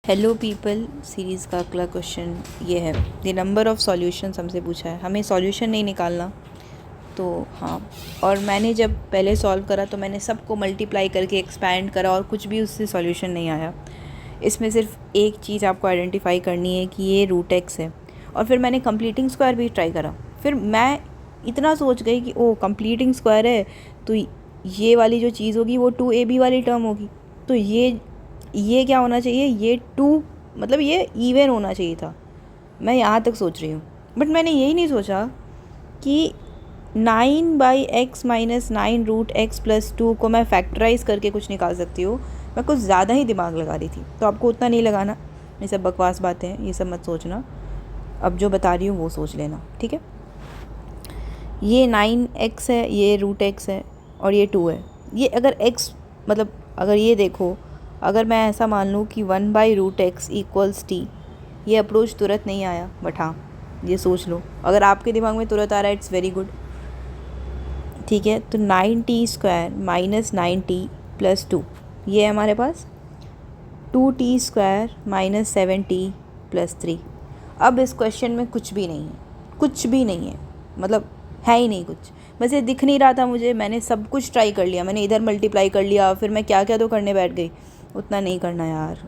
Hello people series का अगला question ये है। द नंबर ऑफ़ सॉल्यूशंस हमसे पूछा है, हमें सॉल्यूशन नहीं निकालना। तो हाँ, और मैंने जब पहले सॉल्व करा तो मैंने सबको मल्टीप्लाई करके एक्सपैंड करा और कुछ भी उससे सॉल्यूशन नहीं आया। इसमें सिर्फ एक चीज़ आपको आइडेंटिफाई करनी है कि ये रूट एक्स है। और फिर मैंने कंप्लीटिंग स्क्वायर भी ट्राई करा। फिर मैं इतना सोच गई कि ओ कंप्लीटिंग स्क्वायर है तो ये वाली जो चीज़ होगी वो 2ab वाली टर्म होगी। तो ये क्या होना चाहिए, ये 2 मतलब ये इवन होना चाहिए था। मैं यहाँ तक सोच रही हूँ, बट मैंने यही नहीं सोचा कि 9/x - 9 रूट एक्स प्लस 2 को मैं फैक्टराइज करके कुछ निकाल सकती हूँ। मैं कुछ ज़्यादा ही दिमाग लगा रही थी, तो आपको उतना नहीं लगाना। ये सब बकवास बातें हैं, ये सब मत सोचना। अब जो बता रही हूँ वो सोच लेना, ठीक है। ये 9x है, ये रूट एक्स है और ये 2 है। ये अगर x मतलब अगर ये देखो, अगर मैं ऐसा मान लूँ कि 1/√x = t, ये अप्रोच तुरंत नहीं आया, बट हाँ ये सोच लो। अगर आपके दिमाग में तुरंत आ रहा है, इट्स वेरी गुड, ठीक है। तो 9t² - 9t + 2 ये है हमारे पास। 2t² - 7t + 3। अब इस क्वेश्चन में कुछ भी नहीं है, कुछ भी नहीं है, मतलब है ही नहीं कुछ। बस ये दिख नहीं रहा था मुझे, मैंने सब कुछ ट्राई कर लिया, मैंने इधर मल्टीप्लाई कर लिया, फिर मैं क्या क्या तो करने बैठ गई। उतना नहीं करना यार,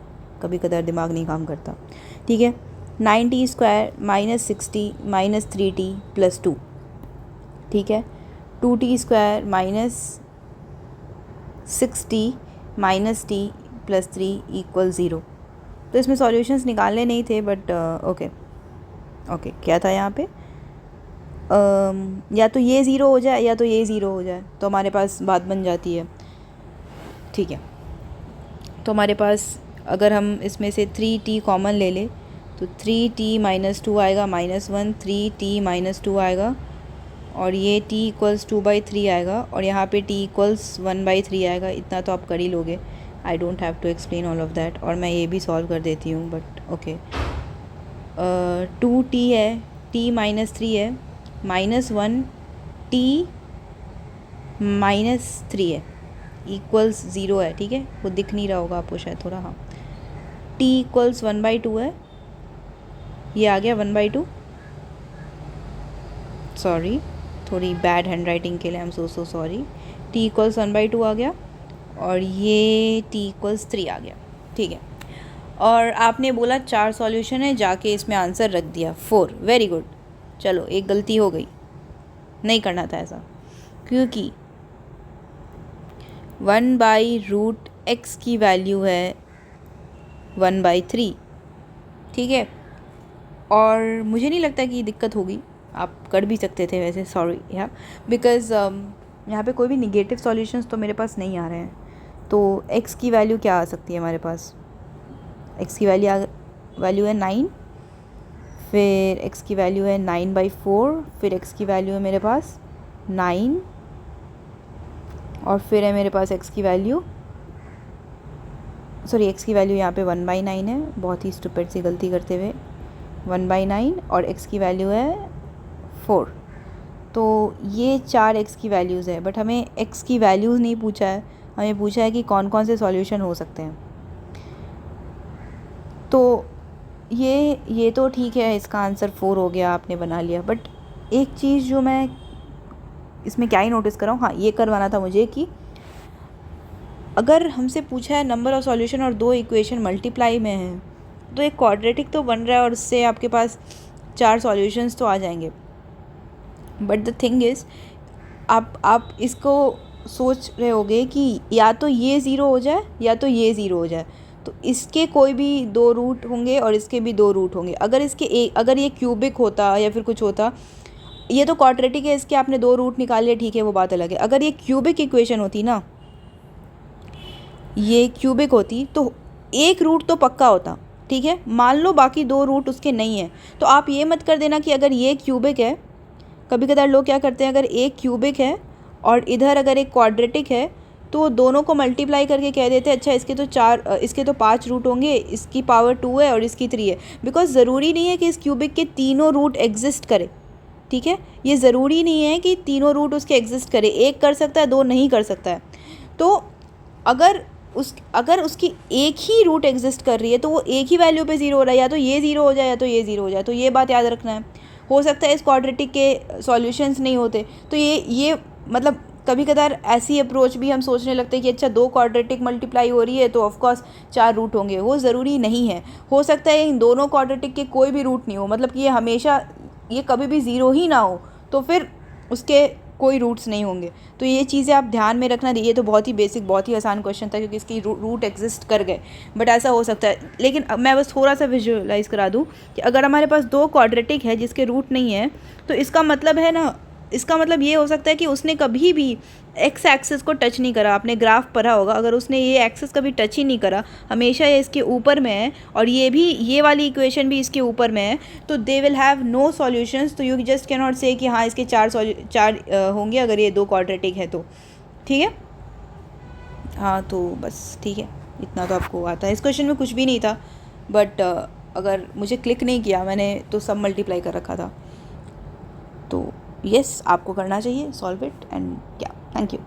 कभी कदार दिमाग नहीं काम करता, ठीक है। 9t² - 60 - 3t + 2, ठीक है। 2t² - 60 - t + 3 = 0। तो इसमें सॉल्यूशंस निकालने नहीं थे, बट ओके क्या था यहाँ पे, या तो ये ज़ीरो हो जाए या तो ये ज़ीरो हो जाए, तो हमारे पास बात बन जाती है, ठीक है। तो हमारे पास अगर हम इसमें से 3t कॉमन ले लें तो 3t - 2 आएगा -1, 3t - 2 आएगा और ये t = 2/3 आएगा और यहाँ पे t = 1/3 आएगा। इतना तो आप कर ही लोगे, I don't have to explain all of that. और मैं ये भी सॉल्व कर देती हूँ, बट ओके। 2t है, t - 3 है, -1 t - 3 है, इक्वल्स 0 है, ठीक है। वो दिख नहीं रहा होगा आपको शायद थोड़ा, हाँ। t = 1/2 है, ये आ गया 1/2। सॉरी, थोड़ी बैड हैंड राइटिंग के लिए I am so sorry. t = 1/2 आ गया और ये t = 3 आ गया, ठीक है। और आपने बोला 4 सॉल्यूशन है, जाके इसमें आंसर रख दिया 4। Very good. चलो एक गलती हो गई, नहीं करना था ऐसा, क्योंकि 1/√x की वैल्यू है 1/3, ठीक है। और मुझे नहीं लगता कि ये दिक्कत होगी, आप कर भी सकते थे वैसे, सॉरी या बिकॉज़ यहाँ पे कोई भी निगेटिव सॉल्यूशंस तो मेरे पास नहीं आ रहे हैं। तो x की वैल्यू क्या आ सकती है हमारे पास, x की वैल्यू है 9, फिर x की वैल्यू है 9/4, फिर x की वैल्यू है मेरे पास 9 और फिर है मेरे पास x की वैल्यू यहाँ पे 1/9 है, बहुत ही स्टूपिड सी गलती करते हुए 1/9, और x की वैल्यू है 4। तो ये 4 x की वैल्यूज़ है, बट हमें x की वैल्यूज़ नहीं पूछा है, हमें पूछा है कि कौन कौन से सॉल्यूशन हो सकते हैं। तो ये तो ठीक है, इसका आंसर 4 हो गया, आपने बना लिया। बट एक चीज़ जो मैं इसमें क्या ही नोटिस कर रहा हूँ, हाँ ये करवाना था मुझे कि अगर हमसे पूछा है नंबर ऑफ़ सॉल्यूशन और 2 इक्वेशन मल्टीप्लाई में हैं, तो एक क्वाड्रेटिक तो बन रहा है और उससे आपके पास 4 सॉल्यूशंस तो आ जाएंगे। बट द थिंग इज़, आप इसको सोच रहे होगे कि या तो ये ज़ीरो हो जाए या तो ये ज़ीरो हो जाए, तो इसके कोई भी 2 रूट होंगे और इसके भी 2 रूट होंगे। अगर ये क्यूबिक होता या फिर कुछ होता, ये तो क्वाड्रेटिक है, इसके आपने 2 रूट निकाल लिए, ठीक है, वो बात अलग है। अगर ये क्यूबिक इक्वेशन होती ना, ये क्यूबिक होती तो एक रूट तो पक्का होता, ठीक है। मान लो बाकी 2 रूट उसके नहीं है, तो आप ये मत कर देना कि अगर ये क्यूबिक है, कभी कदार लोग क्या करते हैं, अगर एक क्यूबिक है और इधर अगर एक क्वाड्रेटिक है तो दोनों को मल्टीप्लाई करके कह देते हैं अच्छा इसके तो 5 रूट होंगे, इसकी पावर 2 है और इसकी 3 है। बिकॉज ज़रूरी नहीं है कि इस क्यूबिक के तीनों रूट एग्जिस्ट करे, ठीक है। ये ज़रूरी नहीं है कि तीनों रूट उसके एग्जिस्ट करे, एक कर सकता है, 2 नहीं कर सकता है। तो अगर उस अगर उसकी एक ही रूट एग्जिस्ट कर रही है तो वो एक ही वैल्यू पे ज़ीरो हो रहा है, या तो ये ज़ीरो हो जाए या तो ये ज़ीरो हो जाए, तो ये बात याद रखना है। हो सकता है इस क्वाड्रेटिक के सॉल्यूशंस नहीं होते, तो ये मतलब कभी कदार ऐसी अप्रोच भी हम सोचने लगते हैं कि अच्छा 2 क्वाड्रेटिक मल्टीप्लाई हो रही है तो ऑफकोर्स 4 रूट होंगे, वो ज़रूरी नहीं है। हो सकता है इन दोनों क्वाड्रेटिक के कोई भी रूट नहीं हो, मतलब कि ये हमेशा ये कभी भी ज़ीरो ही ना हो, तो फिर उसके कोई रूट्स नहीं होंगे। तो ये चीज़ें आप ध्यान में रखना। ये तो बहुत ही बेसिक, बहुत ही आसान क्वेश्चन था क्योंकि इसकी रूट एग्जिस्ट कर गए, बट ऐसा हो सकता है। लेकिन अब मैं बस थोड़ा सा विजुअलाइज करा दूँ कि अगर हमारे पास 2 क्वाड्रेटिक है जिसके रूट नहीं है, तो इसका मतलब है ना, इसका मतलब ये हो सकता है कि उसने कभी भी एक्स एक्सिस को टच नहीं करा। आपने ग्राफ पढ़ा होगा, अगर उसने ये एक्सिस कभी टच ही नहीं करा, हमेशा ये इसके ऊपर में है और ये भी, ये वाली इक्वेशन भी इसके ऊपर में है, तो they will have no solutions. तो you just can not say कि हाँ इसके चार होंगे अगर ये 2 क्वाड्रेटिक है तो। ठीक है, हाँ तो बस ठीक है, इतना तो आपको आता है। इस क्वेश्चन में कुछ भी नहीं था, बट अगर मुझे क्लिक नहीं किया मैंने तो सब मल्टीप्लाई कर रखा था। तो यस, आपको करना चाहिए, सॉल्व इट एंड या थैंक यू।